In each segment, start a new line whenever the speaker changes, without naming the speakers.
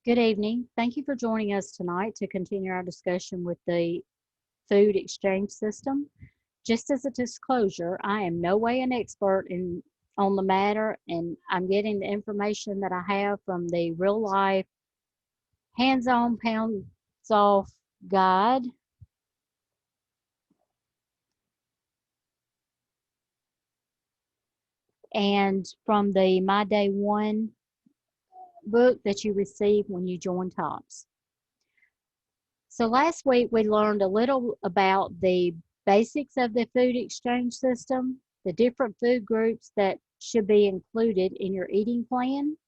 Good evening. Thank you for joining us tonight to continue our discussion with the food exchange system. Just as a disclosure, I am no way an expert on the matter, and I'm getting the information that I have from the real life hands-on pounds off guide and from the My Day One book that you receive when you join TOPS. So last week we learned a little about the basics of the food exchange system, the different food groups that should be included in your eating plan.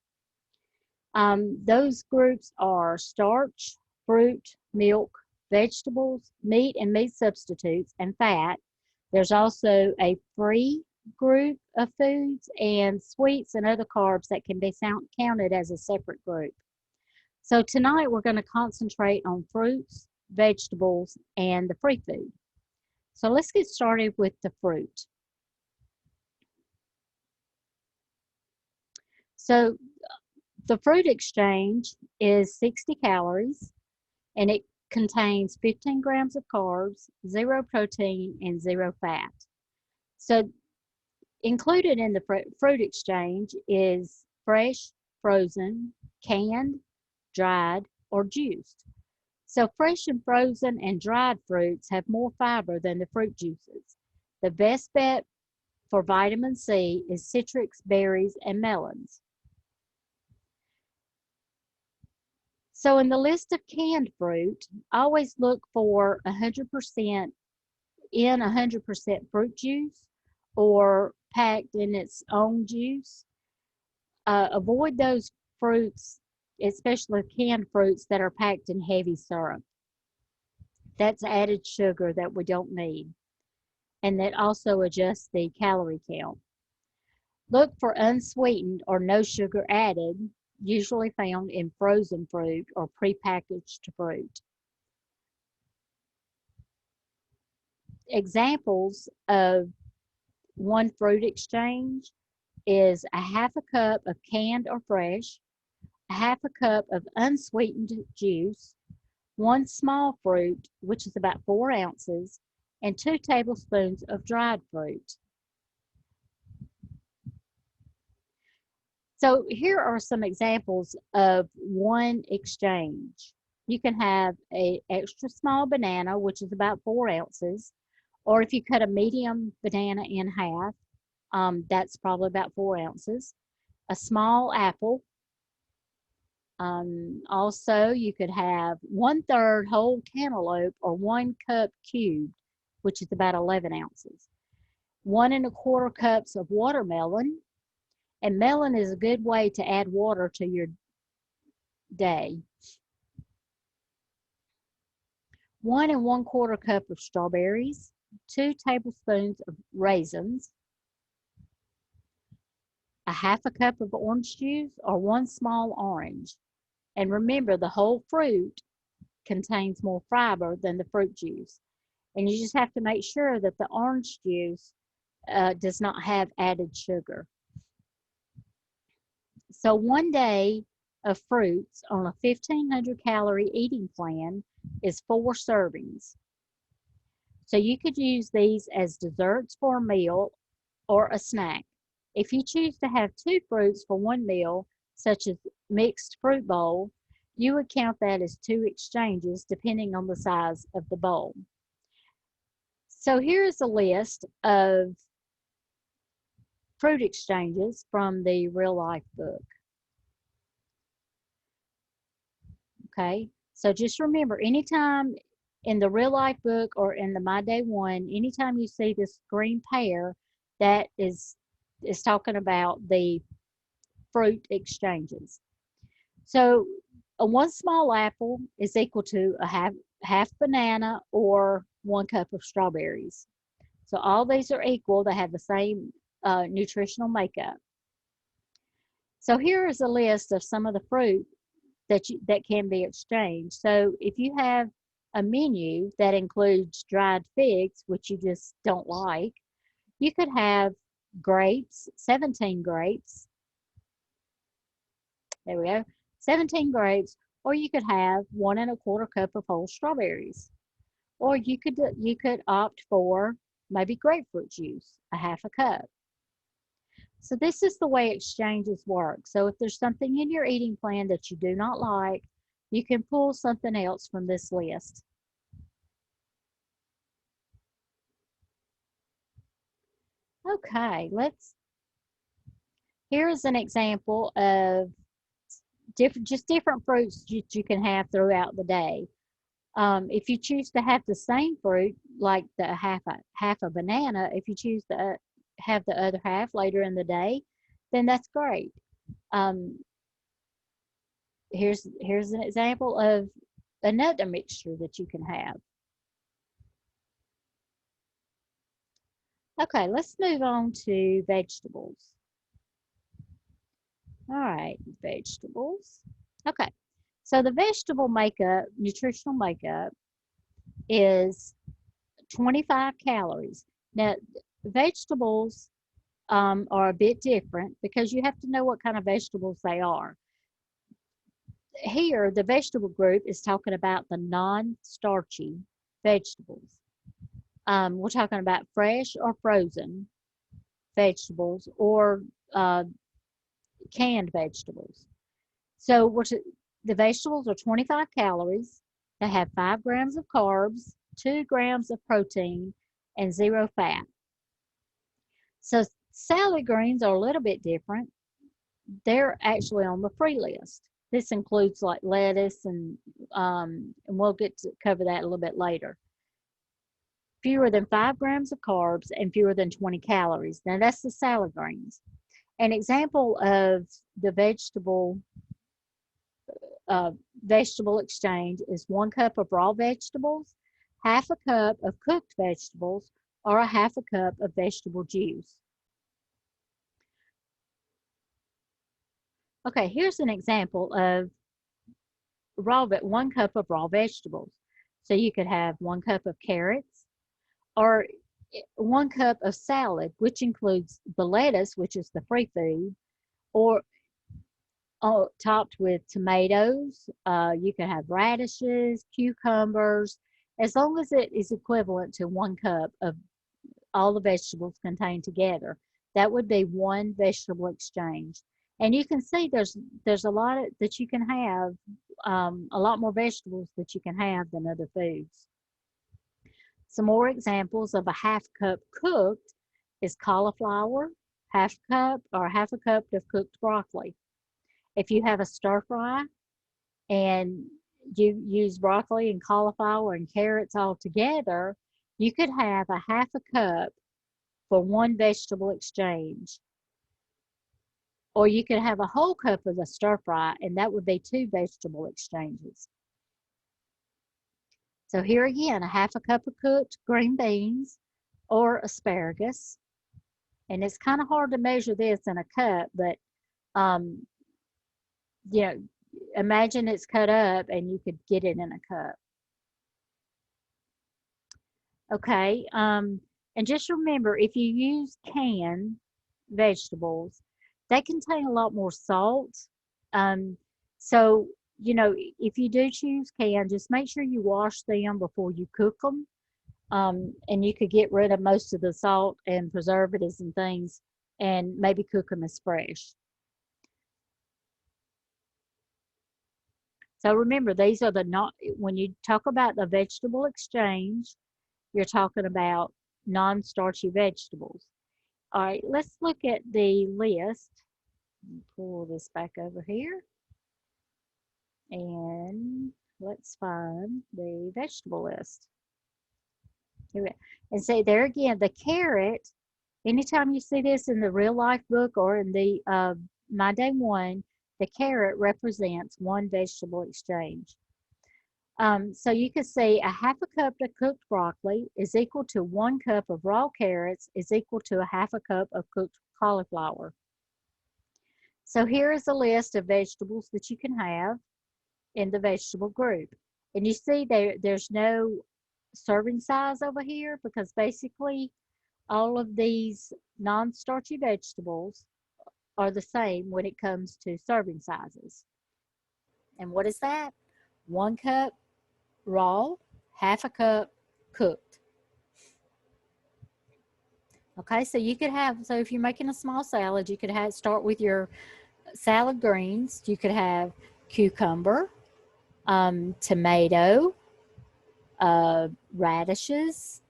Those groups are starch, fruit, milk, vegetables, meat and meat substitutes, and fat. There's also a free group of foods and sweets and other carbs that can be counted as a separate group. So tonight we're going to concentrate on fruits, vegetables, and the free food. So let's get started with the fruit. So the fruit exchange is 60 calories and it contains 15 grams of carbs, 0 protein, and 0 fat. So included in the fruit exchange is fresh, frozen, canned, dried, or juiced. So fresh and frozen and dried fruits have more fiber than the fruit juices. The best bet for vitamin C is citrus, berries, and melons. So in the list of canned fruit, always look for 100% 100% fruit juice or packed in its own juice. Avoid those fruits, especially canned fruits that are packed in heavy syrup. That's added sugar that we don't need, and that also adjusts the calorie count. Look for unsweetened or no sugar added, usually found in frozen fruit or prepackaged fruit. Examples of one fruit exchange is a half a cup of canned or fresh, a half a cup of unsweetened juice, one small fruit, which is about 4 ounces, and 2 tablespoons of dried fruit. So here are some examples of one exchange. You can have an extra small banana, which is about 4 ounces, or if you cut a medium banana in half, that's probably about 4 ounces. A small apple. Also, you could have 1/3 whole cantaloupe or 1 cup cubed, which is about 11 ounces. 1 1/4 cups of watermelon. And melon is a good way to add water to your day. 1 1/4 cup of strawberries, 2 tablespoons of raisins, a half a cup of orange juice or 1 small orange. And remember, the whole fruit contains more fiber than the fruit juice. And you just have to make sure that the orange juice does not have added sugar. So 1 day of fruits on a 1,500 calorie eating plan is 4 servings. So you could use these as desserts for a meal or a snack. If you choose to have 2 fruits for 1 meal, such as mixed fruit bowl, you would count that as 2 exchanges depending on the size of the bowl. So here is a list of fruit exchanges from the real life book. Okay, so just remember, anytime in the real life book or in the My Day One, anytime you see this green pear, that is talking about the fruit exchanges. So a 1 small apple is equal to a half banana or 1 cup of strawberries. So all these are equal. They have the same nutritional makeup. So here is a list of some of the fruit that can be exchanged. So if you have a menu that includes dried figs, which you just don't like, you could have grapes, 17 grapes. There we go. 17 grapes or you could have 1 1/4 cup of whole strawberries, or you could opt for maybe grapefruit juice, a 1/2 cup. So this is the way exchanges work. So if there's something in your eating plan that you do not like, you can pull something else from this list. Okay, here's an example of different fruits that you can have throughout the day. If you choose to have the same fruit, like the half a banana, if you choose to have the other half later in the day, then that's great. Um, here's an example of another mixture that you can have. Okay, let's move on to vegetables. All right, vegetables. Okay, so the vegetable makeup, nutritional makeup, is 25 calories. Now, vegetables are a bit different because you have to know what kind of vegetables they are. Here, the vegetable group is talking about the non-starchy vegetables. We're talking about fresh or frozen vegetables or uh, canned vegetables. So the vegetables are 25 calories. They have 5 grams of carbs, 2 grams of protein, and 0 fat. So salad greens are a little bit different. They're actually on the free list. This includes like lettuce and we'll get to cover that a little bit later. Fewer than 5 grams of carbs and fewer than 20 calories. Now that's the salad greens. An example of the uh, vegetable exchange is 1 cup of raw vegetables, 1/2 cup of cooked vegetables, or a 1/2 cup of vegetable juice. Okay, here's an example of 1 cup of raw vegetables. So you could have 1 cup of carrots or 1 cup of salad, which includes the lettuce, which is the free food, or topped with tomatoes. You can have radishes, cucumbers, as long as it is equivalent to 1 cup of all the vegetables contained together. That would be one vegetable exchange. And you can see there's a lot that you can have, a lot more vegetables that you can have than other foods. Some more examples of a 1/2 cup cooked is cauliflower, 1/2 cup or 1/2 cup of cooked broccoli. If you have a stir fry and you use broccoli and cauliflower and carrots all together, you could have a 1/2 cup for one vegetable exchange. Or you could have a whole cup of the stir fry, and that would be 2 vegetable exchanges. So here again, a 1/2 cup of cooked green beans or asparagus. And it's kind of hard to measure this in a cup, but um, you know, imagine it's cut up and you could get it in a cup. Okay, and just remember, if you use canned vegetables, they contain a lot more salt. Um, so, if you do choose canned, just make sure you wash them before you cook them. And you could get rid of most of the salt and preservatives and things and maybe cook them as fresh. So remember, these are the not, when you talk about the vegetable exchange, you're talking about non-starchy vegetables. All right, let's look at the list. Pull this back over here and let's find the vegetable list. Here we go. And say there again, the carrot, anytime you see this in the real life book or in the My Day One, the carrot represents one vegetable exchange. So you can see a 1/2 cup of cooked broccoli is equal to 1 cup of raw carrots is equal to a 1/2 cup of cooked cauliflower. So here is a list of vegetables that you can have in the vegetable group. And you see there's no serving size over here because basically all of these non-starchy vegetables are the same when it comes to serving sizes. And what is that? 1 cup raw, half a cup cooked. Okay, so you could have, so if you're making a small salad, you could have, start with your salad greens. You could have cucumber, tomato, radishes,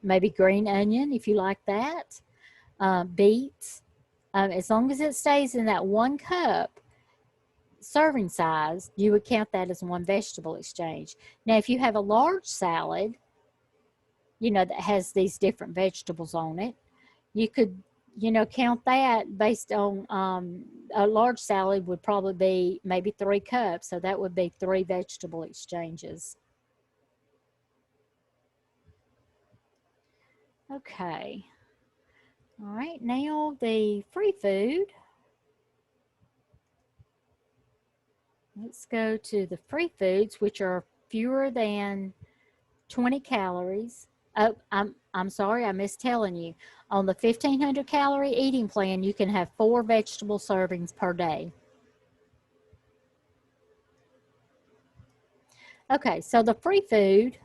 maybe green onion if you like that, beets. As long as it stays in that 1 cup serving size, you would count that as 1 vegetable exchange. Now, if you have a large salad, you know, that has these different vegetables on it, you could, you know, count that based on a large salad would probably be maybe 3 cups. So that would be 3 vegetable exchanges. Okay. All right. Now the free food. Let's go to the free foods, which are fewer than 20 calories. Oh, I'm sorry, I missed telling you. On the 1500 calorie eating plan, you can have 4 vegetable servings per day. Okay, so the free food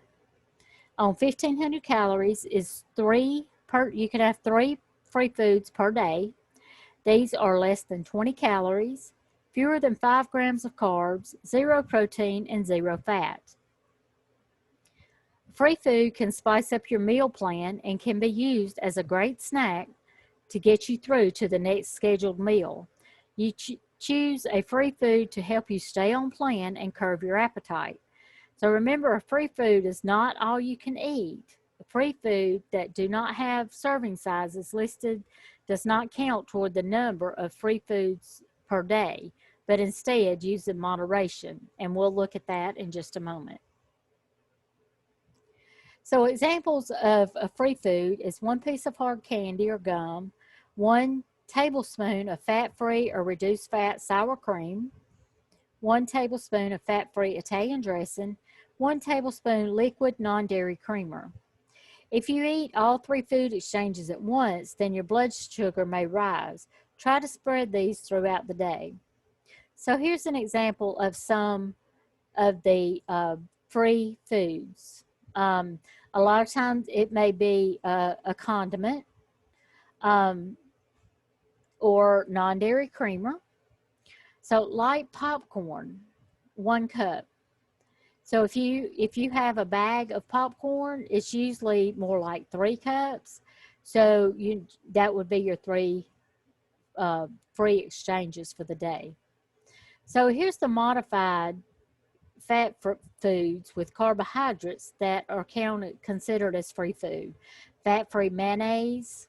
on 1500 calories is 3 per, you can have 3 free foods per day. These are less than 20 calories, fewer than 5 grams of carbs, 0 protein, and 0 fat. Free food can spice up your meal plan and can be used as a great snack to get you through to the next scheduled meal. You choose a free food to help you stay on plan and curb your appetite. So remember, a free food is not all you can eat. A free food that do not have serving sizes listed does not count toward the number of free foods per day, but instead use in moderation. And we'll look at that in just a moment. So examples of a free food is 1 piece of hard candy or gum, 1 tablespoon of fat-free or reduced fat sour cream, 1 tablespoon of fat-free Italian dressing, 1 tablespoon liquid non-dairy creamer. If you eat all 3 food exchanges at once, then your blood sugar may rise. Try to spread these throughout the day. So here's an example of some of the free foods. A lot of times it may be a condiment or non-dairy creamer. So light popcorn, 1 cup. So if you have a bag of popcorn, it's usually more like 3 cups. So that would be your 3 free exchanges for the day. So here's the modified fat foods with carbohydrates that are considered as free food. Fat-free mayonnaise,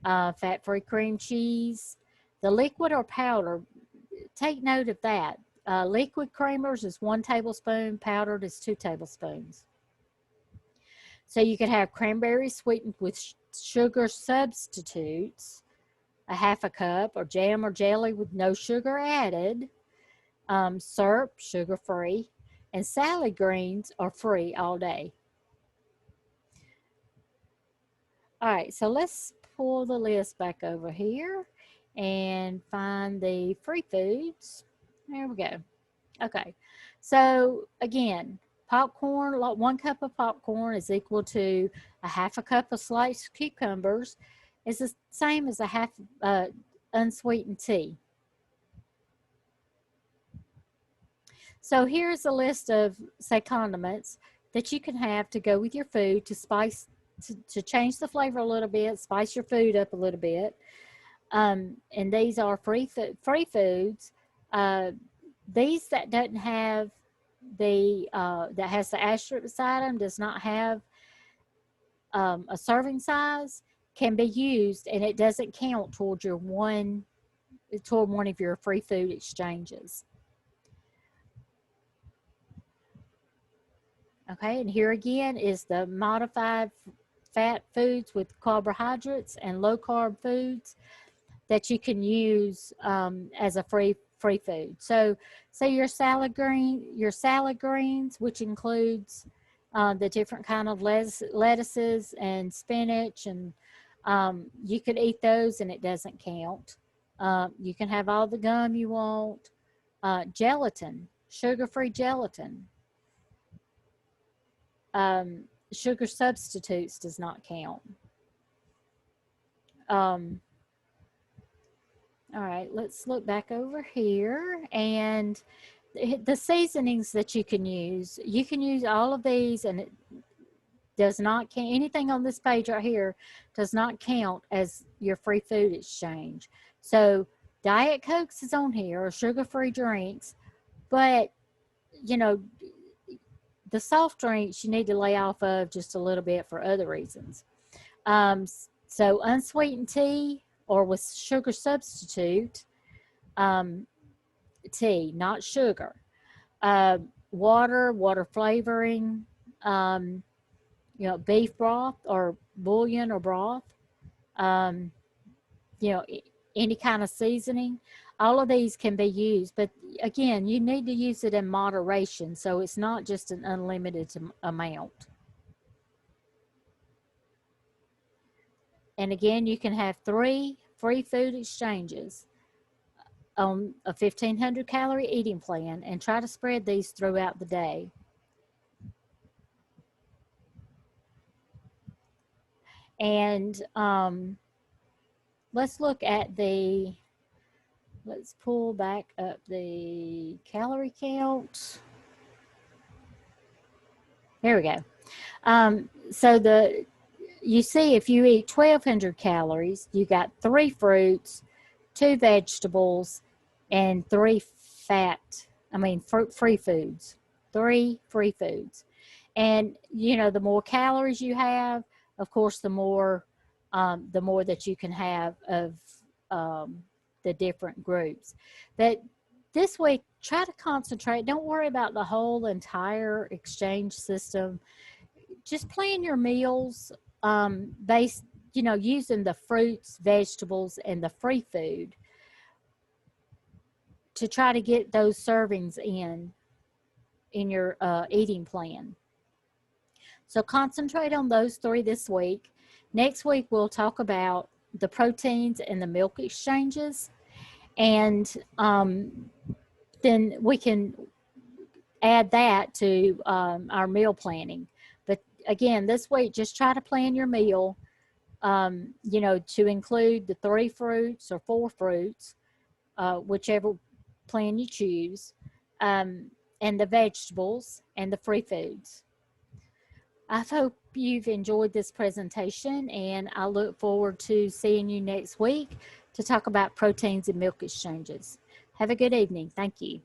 fat-free cream cheese. The liquid or powder, take note of that. Liquid creamers is 1 tablespoon, powdered is 2 tablespoons. So you could have cranberries sweetened with sugar substitutes, a half a cup, or jam or jelly with no sugar added. Syrup, sugar-free, and salad greens are free all day. All right, so let's pull the list back over here and find the free foods. There we go. Okay, so again, popcorn, 1 cup of popcorn is equal to a half a cup of sliced cucumbers. It's the same as a half unsweetened tea. So here's a list of, say, condiments that you can have to go with your food to spice, to change the flavor a little bit, spice your food up a little bit. And these are free foods. These that doesn't have the, that has the asterisk beside them, does not have a serving size, can be used, and it doesn't count toward one of your free food exchanges. Okay, and here again is the modified fat foods with carbohydrates and low carb foods that you can use as a free food. So your salad greens, which includes the different kind of lettuces and spinach, and you could eat those and it doesn't count. You can have all the gum you want. Gelatin, sugar-free gelatin. Sugar substitutes does not count. All right, let's look back over here, and the seasonings that you can use all of these, and it does not count. Anything on this page right here does not count as your free food exchange. So Diet Cokes is on here, or sugar-free drinks, but you know, the soft drinks you need to lay off of just a little bit for other reasons. So unsweetened tea or with sugar substitute, tea, not sugar. Water flavoring, beef broth or bouillon or broth, um, any kind of seasoning. All of these can be used, but again, you need to use it in moderation, so it's not just an unlimited amount. And again, you can have 3 free food exchanges on a 1,500 calorie eating plan, and try to spread these throughout the day. And let's look at let's pull back up the calorie count. There we go. So you see, if you eat 1,200 calories, you got 3 fruits, 2 vegetables, and 3 free foods. 3 free foods. And, the more calories you have, of course, the more that you can have of the different groups. But this week, try to concentrate. Don't worry about the whole entire exchange system. Just plan your meals based, using the fruits, vegetables, and the free food to try to get those servings in your eating plan. So concentrate on those 3 this week. Next week, we'll talk about the proteins and the milk exchanges. And then we can add that to our meal planning. But again, this week, just try to plan your meal, to include the 3 fruits or 4 fruits, whichever plan you choose, and the vegetables and the free foods. I hope you've enjoyed this presentation, and I look forward to seeing you next week to talk about proteins and milk exchanges. Have a good evening. Thank you.